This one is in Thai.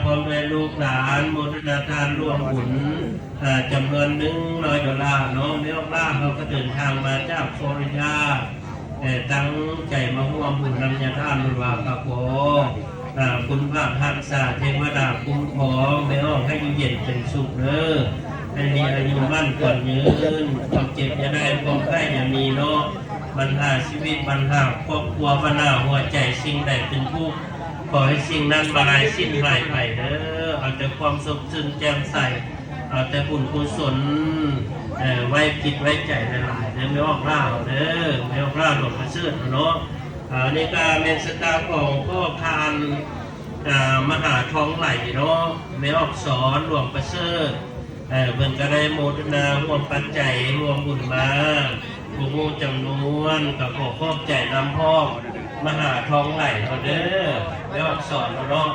พร้อมด้วยลูกหลานโมทนาทานร่วมบุญจำนวน$100เนาะไม่ออกล่าเขาก็เดินทางมาจากฟลอริดาตั้งใจมาร่วมบุญนำยาทานบุญวาครับผมคุณพระทักษะเทวดาคุ้มครองไม่ออกให้อยู่เย็นเป็นสุขเด้อให้มีอายุมั่นก่อนยืนความเจ็บอย่าได้ความไข้อย่ามีเนาะปัญหาชีวิตปัญหาครอบครัวปัญหาหัวใจสิ่งใดเป็นทุกข์ขอให้สิ่งนั้นบรายสิ้นหายไปเด้อเอาแต่ความสดชื่นแจ่มใสเอาแต่บุญกุศลไว้คิดไว้ใจหลายๆเด้อไม่ออกล่าเด้อไม่ออกล่าหลงมาเชื่อเนาะนี่ก็เป็นสตาของพ่อพานมหาท้องไหลเนาะไม่ออกสอนหลวงประเสริฐเพิ่นก็ได้โมทนาร่วมปัจจัยร่วมบุญมาผู้จำนวนกับขอขอบใจนำพ่อมหาท้องไหลเด้อไม่ออกสอนเนาะ